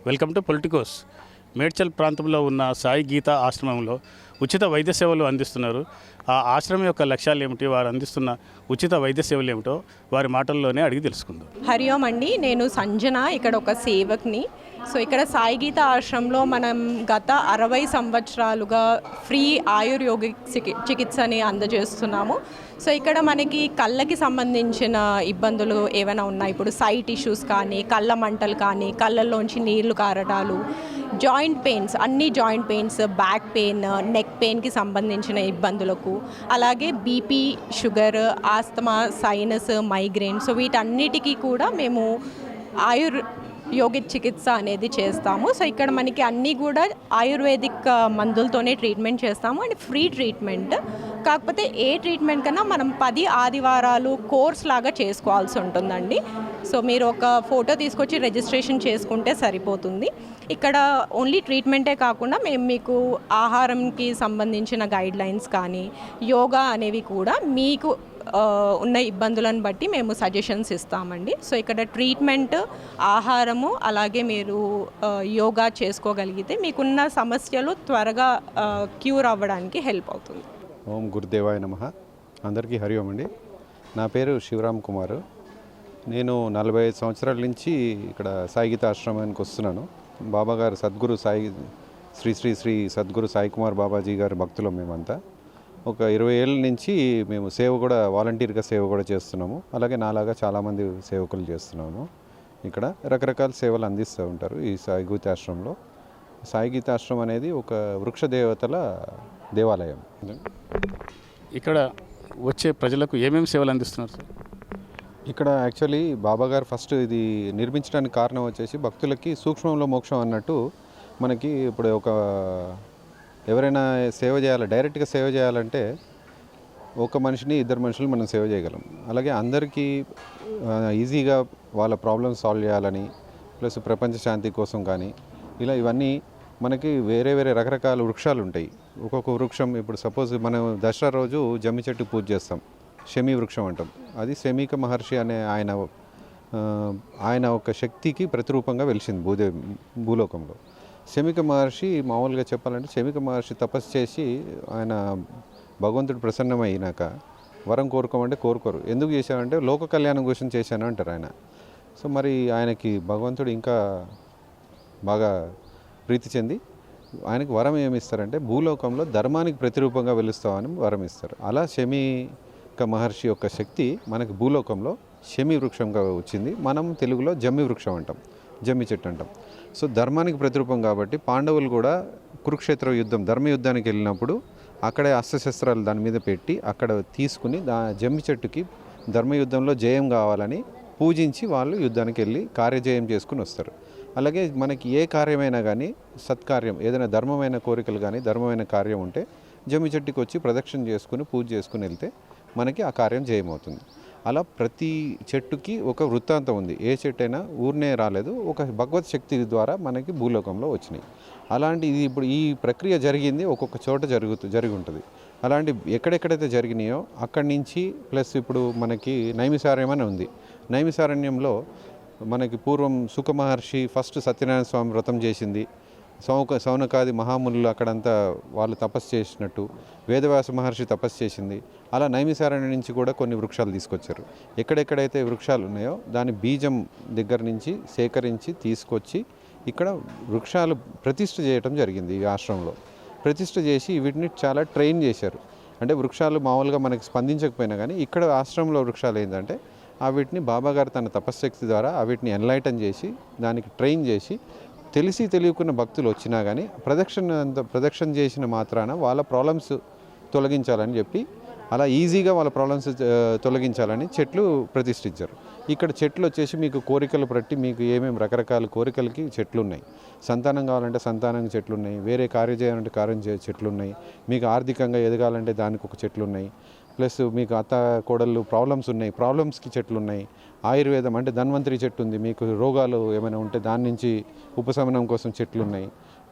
Welcome to Politicos. Medchal ప్రాంతంలో ఉన్న సాయి గీత ఆశ్రమంలో ఉచిత వైద్య సేవలు అందిస్తున్నారు. ఆ ఆశ్రమం యొక్క లక్ష్యాలు ఏమిటి, వారు అందిస్తున్న ఉచిత వైద్య సేవలు ఏమిటో వారి మాటల్లోనే అడిగి తెలుసుకుందాం. హరి ఓం అండి, నేను సంజన, ఇక్కడ ఒక సేవక్ని. సో ఇక్కడ సాయి గీత ఆశ్రమంలో మనం గత 60 సంవత్సరాలుగా ఫ్రీ ఆయుర్వేదిక్ చికిత్సని అందజేస్తున్నాము. సో ఇక్కడ మనకి కళ్ళకి సంబంధించిన ఇబ్బందులు ఏమైనా ఉన్నాయి, ఇప్పుడు సైట్ ఇష్యూస్ కానీ, కళ్ళ మంటలు కానీ, కళ్ళల్లోంచి నీళ్లు కారటాలు, జాయింట్ పెయిన్స్, అన్ని joint pains, back pain, neck పెయిన్కి సంబంధించిన ఇబ్బందులకు, అలాగే BP, sugar, asthma, sinus, migraine, so వీటన్నిటికీ కూడా మేము యోగిక్ చికిత్స అనేది చేస్తాము. సో ఇక్కడ మనకి అన్నీ కూడా ఆయుర్వేదిక్ మందులతోనే ట్రీట్మెంట్ చేస్తాము అండ్ ఫ్రీ ట్రీట్మెంట్. కాకపోతే ఏ ట్రీట్మెంట్ కన్నా మనం 10 ఆదివారాలు కోర్స్ లాగా చేసుకోవాల్సి ఉంటుందండి. సో మీరు ఒక ఫోటో తీసుకొచ్చి రిజిస్ట్రేషన్ చేసుకుంటే సరిపోతుంది. ఇక్కడ ఓన్లీ ట్రీట్మెంటే కాకుండా మేము మీకు ఆహారంకి సంబంధించిన గైడ్లైన్స్ కానీ, యోగా అనేవి కూడా మీకు ఉన్న ఇబ్బందులను బట్టి మేము సజెషన్స్ ఇస్తామండి. సో ఇక్కడ ట్రీట్మెంట్, ఆహారము, అలాగే మీరు యోగా చేసుకోగలిగితే మీకున్న సమస్యలు త్వరగా క్యూర్ అవ్వడానికి హెల్ప్ అవుతుంది. ఓం గురుదేవాయ నమః. అందరికీ హరి ఓం అండి. నా పేరు శివరామ్ కుమార్. నేను 45 సంవత్సరాల నుంచి ఇక్కడ సాయి గీత ఆశ్రమానికి వస్తున్నాను. బాబాగారు సద్గురు సాయి శ్రీ శ్రీ శ్రీ సద్గురు సాయి కుమార్ బాబాజీ గారి భక్తులు మేమంతా. ఒక 20 ఏళ్ళ నుంచి మేము సేవ కూడా, వాలంటీర్గా సేవ కూడా చేస్తున్నాము. అలాగే నాలాగా చాలామంది సేవకులు చేస్తున్నాము. ఇక్కడ రకరకాల సేవలు అందిస్తూ ఉంటారు ఈ సాయి గీతాశ్రమంలో. సాయి గీతాశ్రమం అనేది ఒక వృక్ష దేవతల దేవాలయం. ఇక్కడ వచ్చే ప్రజలకు ఏమేమి సేవలు అందిస్తున్నారు సార్? ఇక్కడ యాక్చువల్లీ బాబాగారు ఫస్ట్ ఇది నిర్మించడానికి కారణం వచ్చేసి భక్తులకి సూక్ష్మంలో మోక్షం అన్నట్టు. మనకి ఇప్పుడు ఎవరైనా సేవ చేయాలి, డైరెక్ట్గా సేవ చేయాలంటే ఒక మనిషిని, 2 మనుషులు మనం సేవ చేయగలం. అలాగే అందరికీ ఈజీగా వాళ్ళ ప్రాబ్లమ్స్ సాల్వ్ చేయాలని, ప్లస్ ప్రపంచ శాంతి కోసం కానీ, ఇవన్నీ మనకి వేరే వేరే రకరకాల వృక్షాలు ఉంటాయి. ఒక్కొక్క వృక్షం, ఇప్పుడు సపోజ్ మనం దసరా రోజు జమ్మి చెట్టు పూజ చేస్తాం, శమీ వృక్షం అంటాం. అది శమీక మహర్షి అనే ఆయన ఒక శక్తికి ప్రతిరూపంగా వెలిసింది భూలోకంలో. శమీక మహర్షి మామూలుగా చెప్పాలంటే, శమీక మహర్షి తపస్సు చేసి ఆయన భగవంతుడు ప్రసన్నమైనాక వరం కోరుకోమంటే కోరుకోరు. ఎందుకు చేశామంటే లోక కళ్యాణం కోసం చేశాను అంటారు ఆయన. సో మరి ఆయనకి భగవంతుడు ఇంకా బాగా ప్రీతి చెంది ఆయనకి వరం ఏమిస్తారంటే, భూలోకంలో ధర్మానికి ప్రతిరూపంగా వెలుస్తామని వరం ఇస్తారు. అలా శమీక మహర్షి యొక్క శక్తి మనకి భూలోకంలో శమీ వృక్షంగా వచ్చింది. మనం తెలుగులో జమ్మి వృక్షం అంటాం, జమ్మి చెట్టు అంటాం. సో ధర్మానికి ప్రతిరూపం కాబట్టి పాండవులు కూడా కురుక్షేత్ర యుద్ధం, ధర్మయుద్ధానికి వెళ్ళినప్పుడు అక్కడే అస్త్రశస్త్రాలు దాని మీద పెట్టి అక్కడ తీసుకుని జమ్మి చెట్టుకి ధర్మయుద్ధంలో జయం కావాలని పూజించి వాళ్ళు యుద్ధానికి వెళ్ళి కార్యజయం చేసుకుని వస్తారు. అలాగే మనకి ఏ కార్యమైనా కానీ, సత్కార్యం, ఏదైనా ధర్మమైన కోరికలు కానీ, ధర్మమైన కార్యం ఉంటే జమ్మి చెట్టుకి వచ్చి ప్రదక్షిణ చేసుకుని పూజ చేసుకుని వెళ్తే మనకి ఆ కార్యం జయమవుతుంది. అలా ప్రతి చెట్టుకి ఒక వృత్తాంతం ఉంది. ఏ చెట్టు అయినా ఊరినే రాలేదు, ఒక భగవత్ శక్తి ద్వారా మనకి భూలోకంలో వచ్చినాయి. అలాంటి ఇది ఇప్పుడు ఈ ప్రక్రియ జరిగింది ఒక్కొక్క చోట జరిగి ఉంటుంది. అలాంటి ఎక్కడెక్కడైతే జరిగినాయో అక్కడి నుంచి, ప్లస్ ఇప్పుడు మనకి నైమిసారణ్యం అని ఉంది. నైమిసారణ్యంలో మనకి పూర్వం సుఖ మహర్షి ఫస్ట్ సత్యనారాయణ స్వామి వ్రతం చేసింది. సౌనకాది మహామునులు అక్కడంతా వాళ్ళు తపస్సు చేసినట్టు వేదవ్యాస మహర్షి తపస్సు చేసింది. అలా నైమిసారణ్యం నుంచి కూడా కొన్ని వృక్షాలు తీసుకొచ్చారు. ఎక్కడెక్కడైతే వృక్షాలు ఉన్నాయో దాని బీజం దగ్గర నుంచి సేకరించి తీసుకొచ్చి ఇక్కడ వృక్షాలు ప్రతిష్ఠ చేయటం జరిగింది. ఈ ఆశ్రమంలో ప్రతిష్ఠ చేసి వీటిని చాలా ట్రైన్ చేశారు. అంటే వృక్షాలు మామూలుగా మనకి స్పందించకపోయినా కానీ ఇక్కడ ఆశ్రమంలో వృక్షాలు ఏంటంటే వీటిని బాబాగారు తన తపశ్శక్తి ద్వారా వీటిని ఎన్లైటన్ చేసి దానికి ట్రైన్ చేసి, తెలియకున్న భక్తులు వచ్చినా కానీ ప్రదక్షిణ చేసిన మాత్రాన వాళ్ళ ప్రాబ్లమ్స్ తొలగించాలని చెప్పి, అలా ఈజీగా వాళ్ళ ప్రాబ్లమ్స్ తొలగించాలని చెట్లు ప్రతిష్ఠించారు. ఇక్కడ చెట్లు వచ్చేసి మీకు కోరికలు బట్టి మీకు ఏమేమి రకరకాల కోరికలకి చెట్లు ఉన్నాయి. సంతానం కావాలంటే సంతానం చెట్లు ఉన్నాయి, వేరే కార్యం చేయాలంటే కార్యం చెట్లు ఉన్నాయి, మీకు ఆర్థికంగా ఎదగాలంటే దానికి ఒక చెట్లు ఉన్నాయి, ప్లస్ మీకు అత్త కోడళ్ళు ప్రాబ్లమ్స్ ఉన్నాయి, ప్రాబ్లమ్స్కి చెట్లు ఉన్నాయి. ఆయుర్వేదం అంటే ధన్వంతరి చెట్టు ఉంది, మీకు రోగాలు ఏమైనా ఉంటే దాని నుంచి ఉపశమనం కోసం చెట్లు ఉన్నాయి.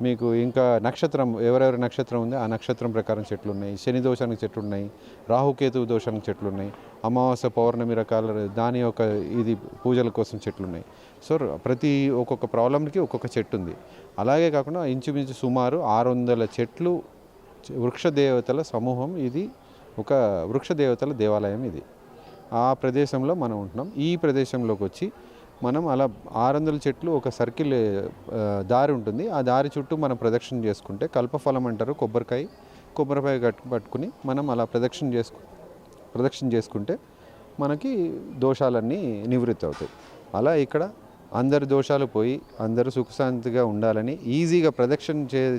మీకు ఇంకా నక్షత్రం ఎవరెవరి నక్షత్రం ఉందో ఆ నక్షత్రం ప్రకారం చెట్లు ఉన్నాయి, శని దోషానికి చెట్లు ఉన్నాయి, రాహుకేతు దోషానికి చెట్లు ఉన్నాయి, అమావాస్య పౌర్ణమి రకాల దాని యొక్క ఇది పూజల కోసం చెట్లు ఉన్నాయి. సో ప్రతి ఒక్కొక్క ప్రాబ్లంకి ఒక్కొక్క చెట్టు ఉంది. అలాగే కాకుండా ఇంచుమించు సుమారు 600 చెట్లు వృక్ష దేవతల సమూహం. ఇది ఒక వృక్ష దేవతల దేవాలయం. ఇది ఆ ప్రదేశంలో మనం ఉంటున్నాం. ఈ ప్రదేశంలోకి వచ్చి మనం అలా 600 చెట్లు ఒక సర్కిల్ దారి ఉంటుంది. ఆ దారి చుట్టూ మనం ప్రదక్షిణ చేసుకుంటే కల్పఫలం అంటారు, కొబ్బరికాయ పట్టుకుని మనం అలా ప్రదక్షిణ చేసుకుంటే మనకి దోషాలన్నీ నివృత్తి అవుతాయి. అలా ఇక్కడ అందరి దోషాలు పోయి అందరూ సుఖశాంతిగా ఉండాలని ఈజీగా ప్రదక్షిణ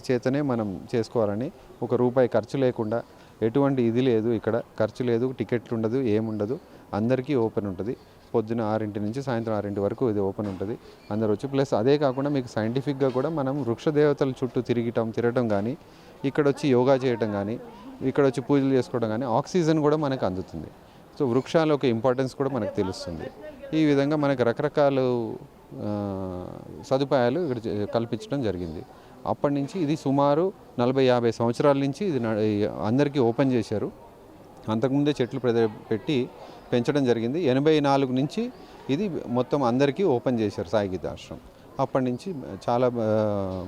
చేతనే మనం చేసుకోవాలని, ఒక రూపాయి ఖర్చు లేకుండా, ఎటువంటి ఇది లేదు, ఇక్కడ ఖర్చు లేదు, టికెట్లు ఉండదు, ఏముండదు, అందరికీ ఓపెన్ ఉంటుంది. పొద్దున 6 నుంచి సాయంత్రం 6 వరకు ఇది ఓపెన్ ఉంటుంది, అందరు వచ్చి. ప్లస్ అదే కాకుండా మీకు సైంటిఫిక్గా కూడా మనం వృక్ష దేవతల చుట్టూ తిరగటం కానీ, ఇక్కడ వచ్చి యోగా చేయటం కానీ, ఇక్కడ వచ్చి పూజలు చేసుకోవడం కానీ ఆక్సిజన్ కూడా మనకు అందుతుంది. సో వృక్షాల యొక్క ఇంపార్టెన్స్ కూడా మనకు తెలుస్తుంది. ఈ విధంగా మనకు రకరకాల సదుపాయాలు ఇక్కడ కల్పించడం జరిగింది. అప్పటి నుంచి ఇది సుమారు 40-50 సంవత్సరాల నుంచి ఇది అందరికీ ఓపెన్ చేశారు. అంతకుముందే చెట్లు పెట్టి పెంచడం జరిగింది. 84 నుంచి ఇది మొత్తం అందరికీ ఓపెన్ చేశారు సాయి గీత ఆశ్రమం. అప్పటి నుంచి చాలా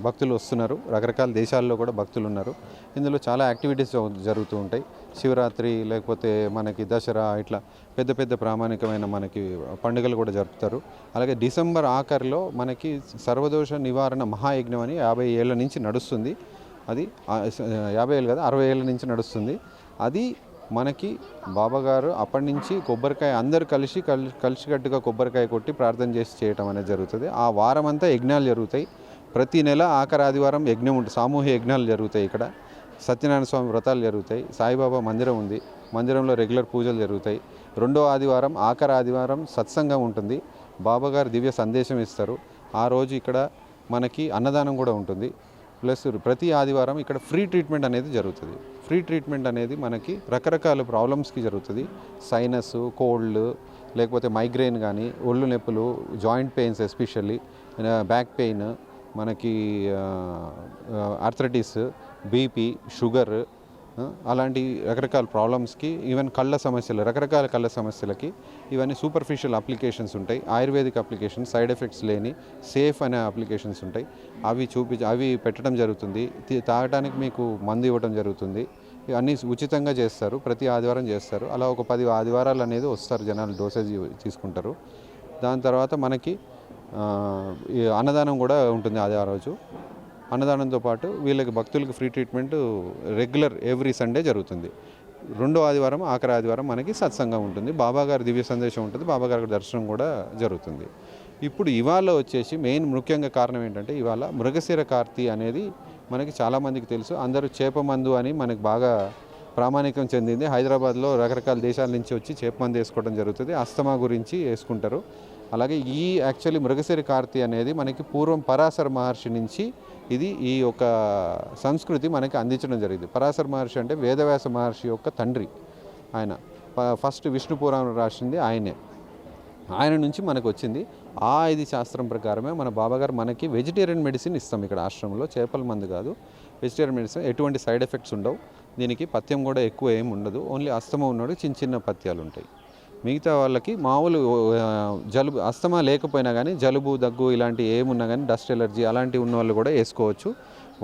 భక్తులు వస్తున్నారు. రకరకాల దేశాల్లో కూడా భక్తులు ఉన్నారు. ఇందులో చాలా యాక్టివిటీస్ జరుగుతూ ఉంటాయి. శివరాత్రి, లేకపోతే మనకి దసరా, ఇట్లా పెద్ద పెద్ద ప్రామాణికమైన మనకి పండుగలు కూడా జరుపుతారు. అలాగే డిసెంబర్ ఆఖరిలో మనకి సర్వదోష నివారణ మహాయజ్ఞం అని 50 ఏళ్ళ నుంచి నడుస్తుంది. అది 50 ఏళ్ళు కదా, 60 ఏళ్ళ నుంచి నడుస్తుంది. అది మనకి బాబాగారు అప్పటి నుంచి కొబ్బరికాయ అందరూ కలిసికట్టుగా కొబ్బరికాయ కొట్టి ప్రార్థన చేసి చేయటం అనేది జరుగుతుంది. ఆ వారం అంతా యజ్ఞాలు జరుగుతాయి. ప్రతి నెల ఆఖరి ఆదివారం యజ్ఞం ఉంటుంది, సామూహిక యజ్ఞాలు జరుగుతాయి. ఇక్కడ సత్యనారాయణ స్వామి వ్రతాలు జరుగుతాయి. సాయిబాబా మందిరం ఉంది, మందిరంలో రెగ్యులర్ పూజలు జరుగుతాయి. రెండో ఆదివారం ఆఖరి ఆదివారం సత్సంగం ఉంటుంది. బాబాగారు దివ్య సందేశం ఇస్తారు. ఆ రోజు ఇక్కడ మనకి అన్నదానం కూడా ఉంటుంది. ప్లస్ ప్రతి ఆదివారం ఇక్కడ ఫ్రీ ట్రీట్మెంట్ అనేది జరుగుతుంది. ఫ్రీ ట్రీట్మెంట్ అనేది మనకి రకరకాల ప్రాబ్లమ్స్కి జరుగుతుంది. సైనస్, కోల్డ్, లేకపోతే మైగ్రేన్ కానీ, ఒళ్ళు నొప్పులు, joint pains, especially back pain, మనకి ఆర్థరైటిస్, బీపీ, షుగర్, అలాంటి రకరకాల ప్రాబ్లమ్స్కి, ఈవెన్ కళ్ళ సమస్యలు, రకరకాల కళ్ళ సమస్యలకి ఇవన్నీ సూపర్ఫిషియల్ అప్లికేషన్స్ ఉంటాయి. ఆయుర్వేదిక్ అప్లికేషన్స్, సైడ్ ఎఫెక్ట్స్ లేని సేఫ్ అనే అప్లికేషన్స్ ఉంటాయి. అవి పెట్టడం జరుగుతుంది. తాగడానికి మీకు మందు ఇవ్వడం జరుగుతుంది. అన్నీ ఉచితంగా చేస్తారు. ప్రతి ఆదివారం చేస్తారు. అలా ఒక 10 ఆదివారాలు అనేది వస్తారు, జనాలు డోసేజ్ తీసుకుంటారు. దాని తర్వాత మనకి అన్నదానం కూడా ఉంటుంది ఆ రోజు. అన్నదానంతో పాటు వీళ్ళకి భక్తులకు free treatment regular every Sunday జరుగుతుంది. రెండో ఆదివారం ఆఖరి ఆదివారం మనకి సత్సంగం ఉంటుంది. బాబాగారి దివ్య సందేశం ఉంటుంది. బాబాగారి దర్శనం కూడా జరుగుతుంది. ఇప్పుడు ఇవాళ వచ్చేసి మెయిన్ ముఖ్యంగా కారణం ఏంటంటే, ఇవాళ మృగశిర కార్తీ అనేది మనకి చాలామందికి తెలుసు. అందరూ చేప మందు అని మనకి బాగా ప్రామాణికం చెందింది. హైదరాబాద్లో రకరకాల దేశాల నుంచి వచ్చి చేప మందు వేసుకోవడం జరుగుతుంది. అస్తమా గురించి వేసుకుంటారు. అలాగే యాక్చువల్లీ మృగశిర కార్తీ అనేది మనకి పూర్వం పరాశర మహర్షి నుంచి ఈ యొక్క సంస్కృతి మనకి అందించడం జరిగింది. పరాశర మహర్షి అంటే వేదవ్యాస మహర్షి యొక్క తండ్రి. ఆయన ఫస్ట్ విష్ణు పురాణం రాసింది ఆయనే. ఆయన నుంచి మనకు వచ్చింది. ఇది శాస్త్రం ప్రకారమే మన బాబాగారు మనకి వెజిటేరియన్ మెడిసిన్ ఇస్తాం ఇక్కడ ఆశ్రమంలో. చేపల మందు కాదు, వెజిటేరియన్ మెడిసిన్. ఎటువంటి సైడ్ ఎఫెక్ట్స్ ఉండవు. దీనికి పథ్యం కూడా ఎక్కువ ఏమి ఉండదు. ఓన్లీ అస్తమా ఉన్నాడు చిన్న చిన్న పథ్యాలు ఉంటాయి. మిగతా వాళ్ళకి మామూలు జలుబు, అస్తమా లేకపోయినా కానీ జలుబు, దగ్గు ఇలాంటి ఏమున్నా కానీ, డస్ట్ ఎలర్జీ అలాంటివి ఉన్న వాళ్ళు కూడా వేసుకోవచ్చు.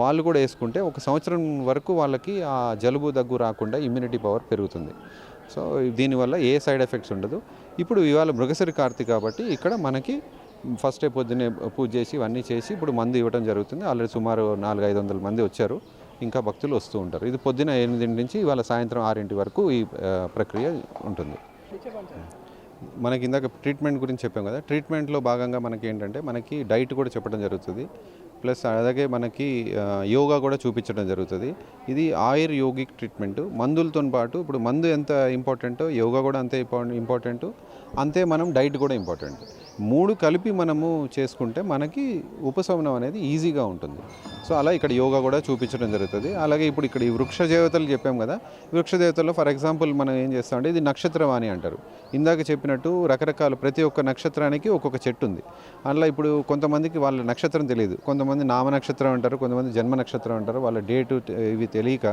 వాళ్ళు కూడా వేసుకుంటే 1 సంవత్సరం వరకు వాళ్ళకి ఆ జలుబు, దగ్గు రాకుండా ఇమ్యూనిటీ పవర్ పెరుగుతుంది. సో దీనివల్ల ఏ సైడ్ ఎఫెక్ట్స్ ఉండదు. ఇప్పుడు ఇవాళ మృగశిర కార్తీ కాబట్టి ఇక్కడ మనకి ఫస్ట్ డే పొద్దున్నే పూజ చేసి ఇవన్నీ చేసి ఇప్పుడు మందు ఇవ్వడం జరుగుతుంది. ఆల్రెడీ సుమారు 400-500 మంది వచ్చారు. ఇంకా భక్తులు వస్తూ ఉంటారు. ఇది పొద్దున 8 నుంచి ఇవాళ సాయంత్రం 6 వరకు ఈ ప్రక్రియ ఉంటుంది. మనకి ఇందాక ట్రీట్మెంట్ గురించి చెప్పాం కదా. ట్రీట్మెంట్లో భాగంగా మనకి ఏంటంటే మనకి డైట్ కూడా చెప్పడం జరుగుతుంది. ప్లస్ అలాగే మనకి యోగా కూడా చూపించడం జరుగుతుంది. ఇది ఆయుర్యోగిక్ ట్రీట్మెంట్. మందులతో పాటు ఇప్పుడు మందు ఎంత ఇంపార్టెంటో యోగా కూడా అంతే ఇంపార్టెంట్. అంతే మనం డైట్ కూడా ఇంపార్టెంట్. 3 కలిపి మనము చేసుకుంటే మనకి ఉపశమనం అనేది ఈజీగా ఉంటుంది. సో అలా ఇక్కడ యోగా కూడా చూపించడం జరుగుతుంది. అలాగే ఇప్పుడు ఇక్కడ ఈ వృక్ష దేవతలు చెప్పాం కదా. వృక్ష దేవతల్లో ఫర్ ఎగ్జాంపుల్ మనం ఏం చేస్తామంటే ఇది నక్షత్రవాణి అంటారు. ఇందాక చెప్పినట్టు రకరకాల ప్రతి ఒక్క నక్షత్రానికి ఒక్కొక్క చెట్టు ఉంది. అందులో ఇప్పుడు కొంతమందికి వాళ్ళ నక్షత్రం తెలియదు, కొంతమంది కొంతమంది నామ నక్షత్రం అంటారు, కొంతమంది జన్మ నక్షత్రం అంటారు. వాళ్ళ డేటు ఇవి తెలియక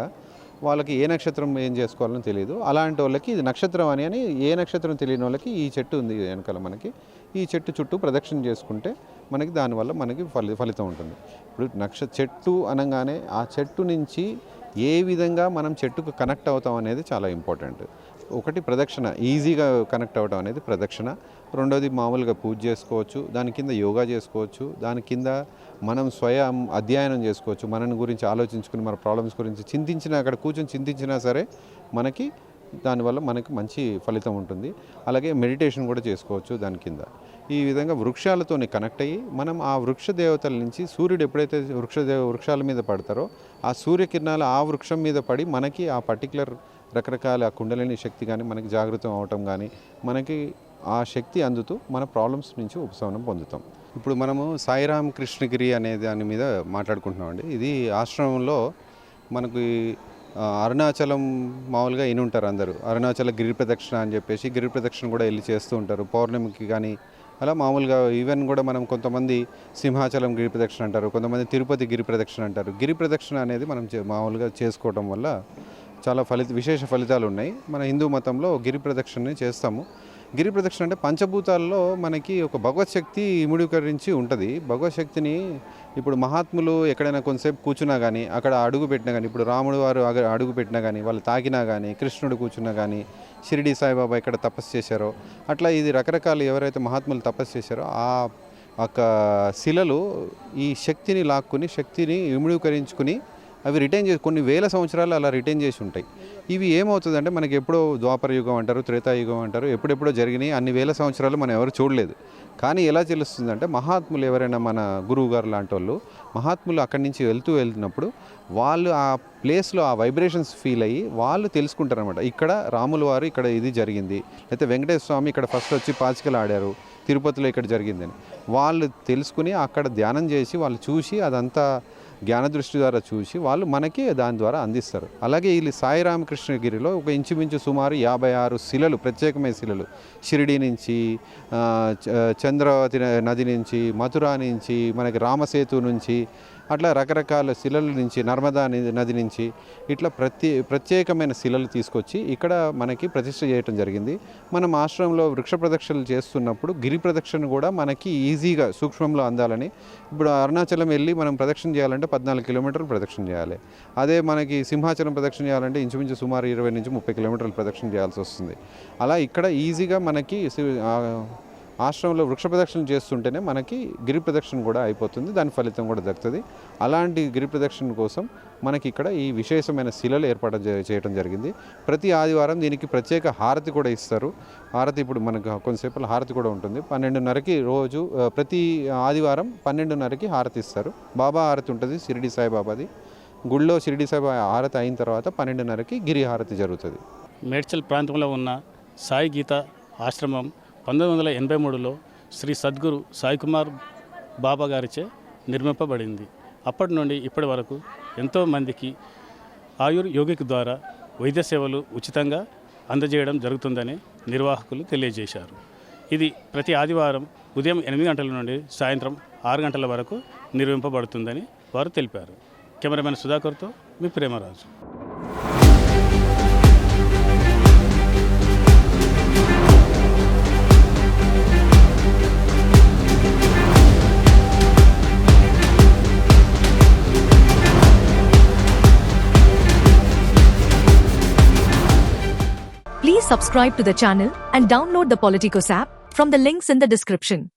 వాళ్ళకి ఏ నక్షత్రం ఏం చేసుకోవాలని తెలియదు. అలాంటి వాళ్ళకి ఇది నక్షత్రం అని ఏ నక్షత్రం తెలియని వాళ్ళకి ఈ చెట్టు ఉంది వెనకాల మనకి. ఈ చెట్టు చుట్టూ ప్రదక్షిణ చేసుకుంటే మనకి దానివల్ల మనకి ఫలితం ఉంటుంది. ఇప్పుడు చెట్టు అనగానే ఆ చెట్టు నుంచి ఏ విధంగా మనం చెట్టుకు కనెక్ట్ అవుతాం అనేది చాలా ఇంపార్టెంట్. ఒకటి ప్రదక్షిణ, ఈజీగా కనెక్ట్ అవ్వడం అనేది ప్రదక్షిణ. రెండోది మామూలుగా పూజ చేసుకోవచ్చు, దాని కింద యోగా చేసుకోవచ్చు, దాని కింద మనం స్వయం అధ్యయనం చేసుకోవచ్చు. మనని గురించి ఆలోచించుకుని మన ప్రాబ్లమ్స్ గురించి చింతించినా, అక్కడ కూర్చొని చింతించినా సరే మనకి దానివల్ల మనకి మంచి ఫలితం ఉంటుంది. అలాగే మెడిటేషన్ కూడా చేసుకోవచ్చు దాని కింద. ఈ విధంగా వృక్షాలతోని కనెక్ట్ అయ్యి మనం ఆ వృక్ష దేవతల నుంచి సూర్యుడు ఎప్పుడైతే వృక్షాల మీద పడతారో ఆ సూర్యకిరణాలు ఆ వృక్షం మీద పడి మనకి ఆ పర్టికులర్ రకరకాల కుండలిని శక్తి కానీ మనకి జాగృతం అవటం కానీ మనకి ఆ శక్తి అందుతూ మన ప్రాబ్లమ్స్ నుంచి ఉపశమనం పొందుతాం. ఇప్పుడు మనము సాయిరామ్ కృష్ణగిరి అనే దాని మీద మాట్లాడుకుంటున్నామండి. ఇది ఆశ్రమంలో మనకి అరుణాచలం మామూలుగా ఉంటారు అందరూ. అరుణాచల గిరి ప్రదక్షిణ అని చెప్పేసి గిరి ప్రదక్షిణ కూడా వెళ్ళి చేస్తూ ఉంటారు పౌర్ణమికి కానీ. అలా మామూలుగా ఈవెన్ కూడా మనం కొంతమంది సింహాచలం గిరి ప్రదక్షిణ అంటారు, కొంతమంది తిరుపతి గిరి ప్రదక్షిణ అంటారు. గిరి ప్రదక్షిణ అనేది మనం మామూలుగా చేసుకోవడం వల్ల చాలా విశేష ఫలితాలు ఉన్నాయి. మన హిందూ మతంలో గిరి ప్రదక్షిణని చేస్తాము. గిరి ప్రదక్షిణ అంటే పంచభూతాల్లో మనకి ఒక భగవత్ శక్తి ఇముడీకరించి ఉంటుంది. భగవత్ శక్తిని ఇప్పుడు మహాత్ములు ఎక్కడైనా కొంతసేపు కూర్చున్నా కానీ, అక్కడ అడుగు పెట్టినా కానీ, ఇప్పుడు రాముడు వారు అడుగు పెట్టినా కానీ, వాళ్ళు తాకినా కానీ, కృష్ణుడు కూర్చున్నా కానీ, షిరిడి సాయిబాబా ఎక్కడ తపస్సు చేశారో అట్లా ఇది రకరకాలు ఎవరైతే మహాత్ములు తపస్సు చేశారో ఆ ఒక శిలలు ఈ శక్తిని లాక్కుని, శక్తిని ఇముడీకరించుకుని అవి రిటైన్ చేసి కొన్ని వేల సంవత్సరాలు అలా రిటైన్ చేసి ఉంటాయి. ఇవి ఏమవుతుందంటే మనకి ఎప్పుడో ద్వాపర యుగం అంటారు, త్రేతాయుగం అంటారు, ఎప్పుడెప్పుడో జరిగినాయి. అన్ని వేల సంవత్సరాలు మనం ఎవరు చూడలేదు. కానీ ఎలా తెలుస్తుందంటే మహాత్ములు ఎవరైనా మన గురువు గారు లాంటి వాళ్ళు మహాత్ములు అక్కడి నుంచి వెళ్తున్నప్పుడు వాళ్ళు ఆ ప్లేస్లో ఆ వైబ్రేషన్స్ ఫీల్ అయ్యి వాళ్ళు తెలుసుకుంటారు అనమాట. ఇక్కడ రాముల వారు ఇక్కడ ఇది జరిగింది, లేకపోతే వెంకటేశ్వర స్వామి ఇక్కడ ఫస్ట్ వచ్చి పాచికలు ఆడారు, తిరుపతిలో ఇక్కడ జరిగిందని వాళ్ళు తెలుసుకుని అక్కడ ధ్యానం చేసి వాళ్ళు చూసి అదంతా జ్ఞానదృష్టి ద్వారా చూసి వాళ్ళు మనకి దాని ద్వారా అందిస్తారు. అలాగే ఈ సాయిరామకృష్ణగిరిలో ఒక ఇంచుమించు సుమారు 56 శిలలు, ప్రత్యేకమైన శిలలు షిరిడి నుంచి, చంద్రావతి నది నుంచి, మథురా నుంచి, మనకి రామసేతు నుంచి, అట్లా రకరకాల శిలల నుంచి, నర్మదా నది నుంచి ఇట్లా ప్రత్యేకమైన శిలలు తీసుకొచ్చి ఇక్కడ మనకి ప్రతిష్ఠ చేయటం జరిగింది. మనం ఆశ్రమంలో వృక్ష ప్రదక్షిణలు చేస్తున్నప్పుడు గిరి ప్రదక్షిణ కూడా మనకి ఈజీగా సూక్ష్మంలో అందాలని, ఇప్పుడు అరుణాచలం వెళ్ళి మనం ప్రదక్షిణ చేయాలంటే 14 కిలోమీటర్లు ప్రదక్షిణ చేయాలి. అదే మనకి సింహాచలం ప్రదక్షిణ చేయాలంటే ఇంచుమించు సుమారు 20 నుంచి 30 కిలోమీటర్లు ప్రదక్షిణ చేయాల్సి వస్తుంది. అలా ఇక్కడ ఈజీగా మనకి ఆశ్రమంలో వృక్ష ప్రదక్షిణ చేస్తుంటేనే మనకి గిరి ప్రదక్షిణ కూడా అయిపోతుంది, దాని ఫలితం కూడా దక్కుతుంది. అలాంటి గిరి ప్రదక్షిణ కోసం మనకి ఇక్కడ ఈ విశేషమైన శిలలు ఏర్పాటు చేయడం జరిగింది. ప్రతి ఆదివారం దీనికి ప్రత్యేక హారతి కూడా ఇస్తారు. హారతి ఇప్పుడు మనకు కొంతసేపు హారతి కూడా ఉంటుంది. 12:30కి రోజు ప్రతి ఆదివారం 12:30కి హారతి ఇస్తారు. బాబా హారతి ఉంటుంది షిరిడి సాయిబాబాది. గుళ్ళో షిరిడి సాయిబాబా హారతి అయిన తర్వాత 12:30కి గిరి హారతి జరుగుతుంది. మేడ్చల్ ప్రాంతంలో ఉన్న సాయి గీత ఆశ్రమం 1983లో శ్రీ సద్గురు సాయి కుమార్ బాబా గారిచే నిర్మింపబడింది. అప్పటి నుండి ఇప్పటి వరకు ఎంతోమందికి యోగిక్ ద్వారా వైద్య సేవలు ఉచితంగా అందజేయడం జరుగుతుందని నిర్వాహకులు తెలియజేశారు. ఇది ప్రతి ఆదివారం ఉదయం 8 గంటల నుండి సాయంత్రం 6 గంటల వరకు నిర్వహింపబడుతుందని వారు తెలిపారు. కెమెరామెన్ సుధాకర్తో మీ Premaraju. Please subscribe to the channel and download the Politicos app from the links in the description.